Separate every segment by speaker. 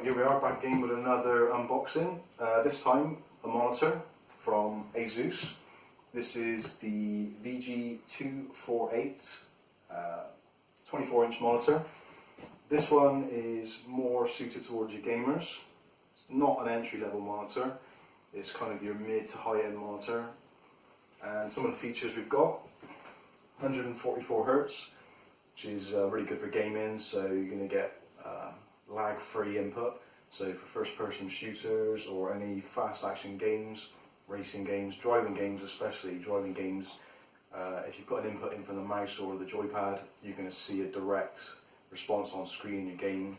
Speaker 1: Right, here we are back again with another unboxing. This time a monitor from ASUS. This is the VG248 24-inch monitor. This one is more suited towards your gamers. It's not an entry-level monitor. It's kind of your mid to high-end monitor. And some of the features we've got: 144 Hz, which is really good for gaming. So you're going to get lag-free input, so for first-person shooters or any fast-action games, racing games, driving games especially, driving games, if you put an input in from the mouse or the joypad, you're going to see a direct response on screen in your game.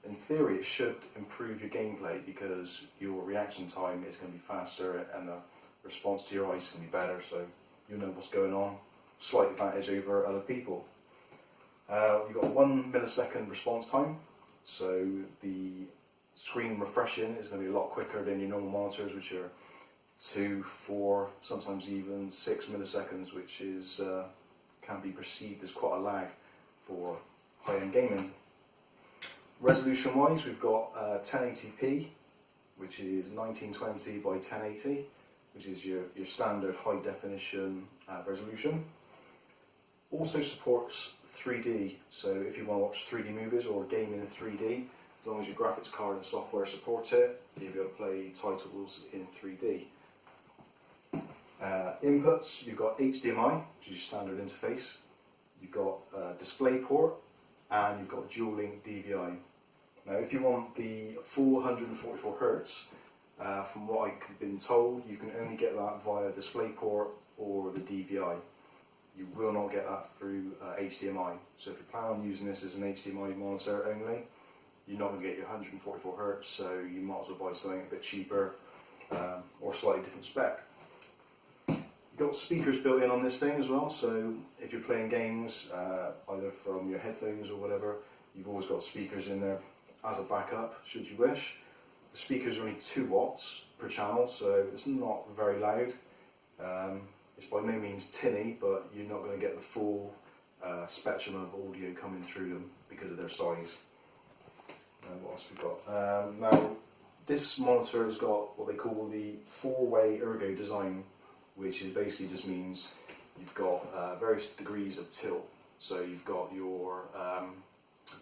Speaker 1: In theory it should improve your gameplay because your reaction time is going to be faster and the response to your eyes is going to be better, so you'll know what's going on. Slight advantage over other people. You've got 1 millisecond response time, so the screen refreshing is going to be a lot quicker than your normal monitors, which are 2, 4, sometimes even 6 milliseconds, which is can be perceived as quite a lag for high-end gaming. Resolution wise, we've got 1080p, which is 1920 by 1080, which is your standard high definition resolution. Also supports 3D, so if you want to watch 3D movies or game in 3D, as long as your graphics card and software support it, you'll be able to play titles in 3D. Inputs, you've got HDMI, which is your standard interface. You've got DisplayPort, and you've got dual link DVI. Now if you want the full 144 Hz, from what I've been told, you can only get that via DisplayPort or the DVI. You will not get that through HDMI. So if you plan on using this as an HDMI monitor only, you're not going to get your 144 Hz, so you might as well buy something a bit cheaper or slightly different spec. You've got speakers built in on this thing as well, so if you're playing games, either from your headphones or whatever, you've always got speakers in there as a backup, should you wish. The speakers are only 2 watts per channel, so it's not very loud. It's by no means tinny, but you're not going to get the full spectrum of audio coming through them because of their size. What else have we got? Now, this monitor has got what they call the 4-way ergo design, which is basically just means you've got various degrees of tilt. So you've got your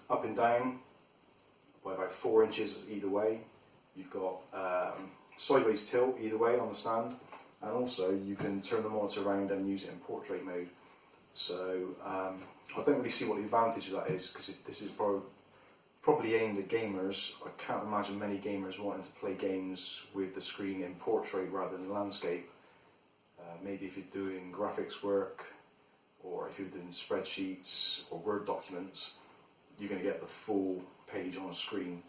Speaker 1: up and down by about 4 inches either way. You've got sideways tilt either way on the stand. And also you can turn the monitor around and use it in portrait mode. So I don't really see what the advantage of that is, because this is probably aimed at gamers. I can't imagine many gamers wanting to play games with the screen in portrait rather than landscape. Maybe if you're doing graphics work, or if you're doing spreadsheets or Word documents, you're going to get the full page on a screen.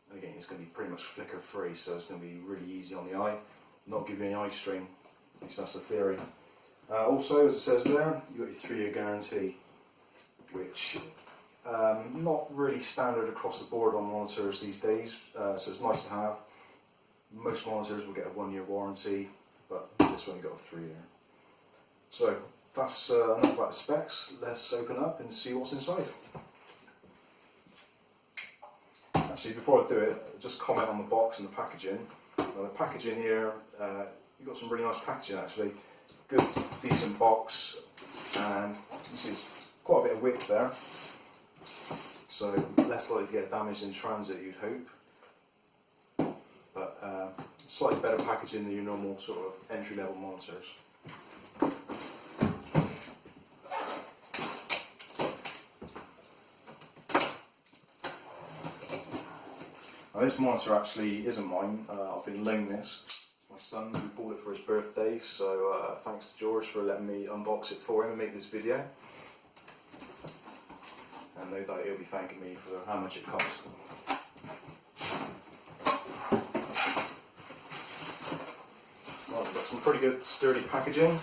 Speaker 1: And again, it's going to be pretty much flicker free, so it's going to be really easy on the eye. Not give you any eye strain, at least that's the theory. Also, as it says there, you've got your 3-year guarantee, which not really standard across the board on monitors these days, so it's nice to have. Most monitors will get a 1-year warranty, but this one got a 3-year. So that's enough about the specs. Let's open up and see what's inside. Actually, before I do it, just comment on the box and the packaging. Now, the packaging here, you've got some really nice packaging actually. Good, decent box, and you can see it's quite a bit of width there. So less likely to get damaged in transit, you'd hope. But slightly better packaging than your normal sort of entry-level monitors. Now, this monitor actually isn't mine. I've been loaned this. It's my son who bought it for his birthday, so thanks to George for letting me unbox it for him and make this video. And no doubt he'll be thanking me for how much it cost. Well, we've got some pretty good sturdy packaging.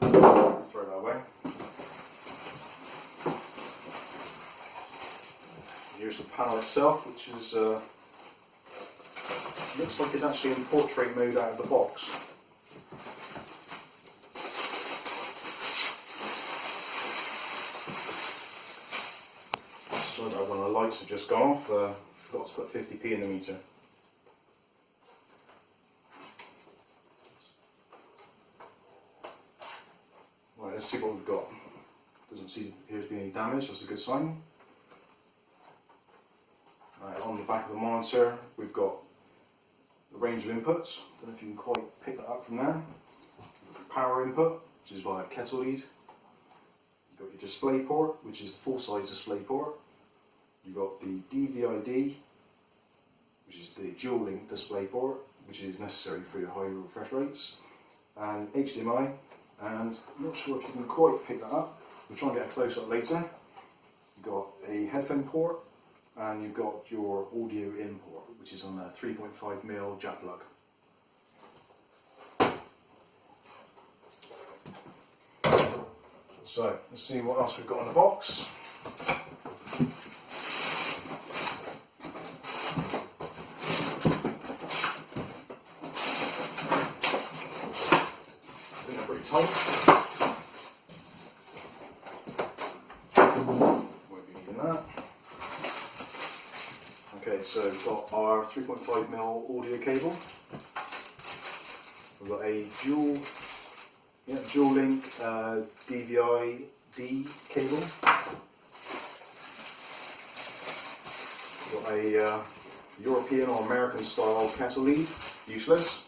Speaker 1: Throw that away. Here's the panel itself, which is looks like it's actually in portrait mode out of the box. Sorry about when the lights have just gone off, forgot to put 50p in the meter. Right, let's see what we've got. Doesn't appear to be any damage, that's a good sign. Right, on the back of the monitor we've got the range of inputs. Don't know if you can quite pick that up from there. Power input, which is via kettle lead. You've got your display port, which is the full-size display port. You've got the DVI-D, which is the dual link display port, which is necessary for your high refresh rates, and HDMI. And I'm not sure if you can quite pick that up. We'll try and get a close-up later. You've got a headphone port, and you've got your audio in port, which is on a 3.5mm jack plug. So, let's see what else we've got in the box. I think they're pretty tight. Won't be needing that. Okay, so we've got our 3.5mm audio cable. We've got a dual link DVI-D cable. We've got a European or American style kettle lead, useless.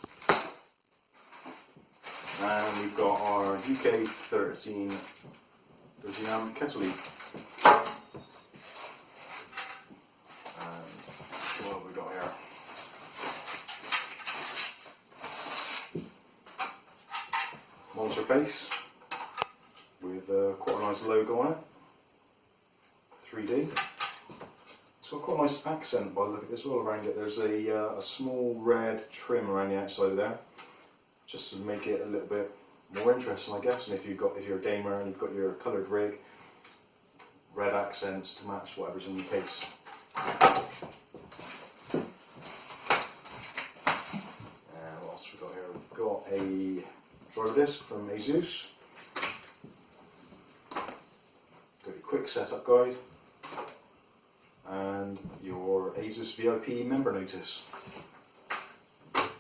Speaker 1: And we've got our UK 13 amp kettle lead. And what have we got here? Monitor base with quite a nice logo on it, 3D. It's got quite a nice accent by the look at this all around it. There's a small red trim around the outside of there, just to make it a little bit more interesting, I guess. And if you're a gamer and you've got your coloured rig, red accents to match whatever's in your case. And what else have we got here? We've got a driver disc from ASUS. Got your quick setup guide and your ASUS VIP member notice. Right,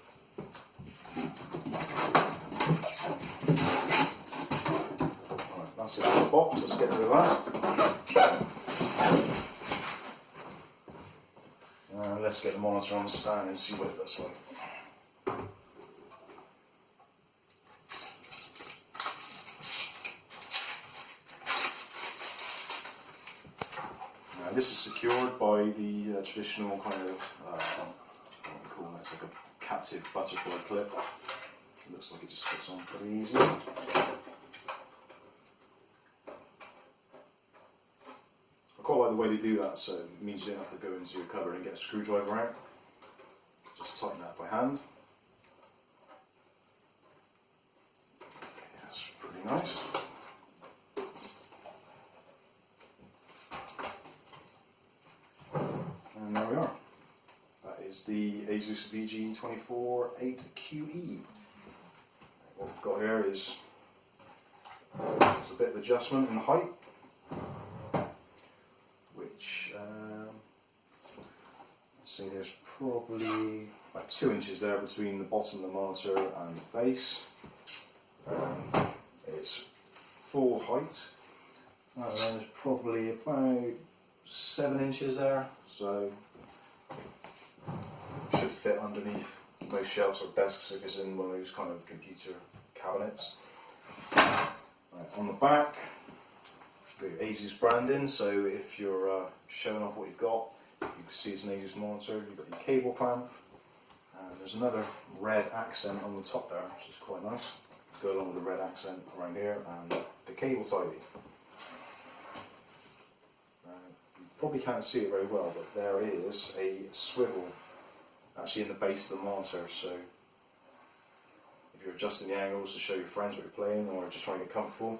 Speaker 1: that's it in the box, let's get rid of that. And let's get the monitor on the stand and see what it looks like. This is secured by the traditional kind of, what do you call it? It's like a captive butterfly clip. It looks like it just fits on pretty easily. I quite like the way they do that, so it means you don't have to go into your cupboard and get a screwdriver out. Just tighten that by hand. Okay, that's pretty nice. And there we are. That is the ASUS VG248QE. What we've got here is there's a bit of adjustment in the height, which let's see, there's probably about 2 inches there between the bottom of the monitor and the base. It's full height, and then there's probably about 7 inches there, so should fit underneath most shelves or desks if it's in one of those kind of computer cabinets. Right, on the back, you've got your ASUS branding, so if you're showing off what you've got, you can see it's an ASUS monitor. You've got your cable clamp, and there's another red accent on the top there, which is quite nice. Let's go along with the red accent around here, and the cable tie. Probably can't see it very well, but there is a swivel actually in the base of the monitor, so if you're adjusting the angles to show your friends what you're playing or just trying to get comfortable,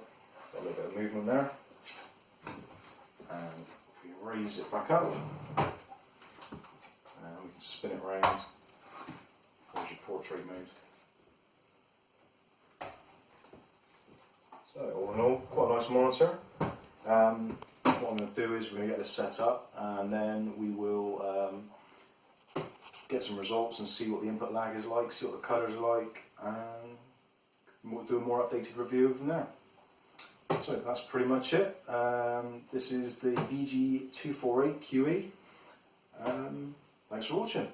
Speaker 1: got a little bit of movement there. And if we raise it back up, and we can spin it around, there's your portrait mode. So all in all, quite a nice monitor. What I'm going to do is we're going to get this set up, and then we will get some results and see what the input lag is like, see what the colours are like, and we'll do a more updated review from there. So that's pretty much it. This is the VG248QE. Thanks for watching.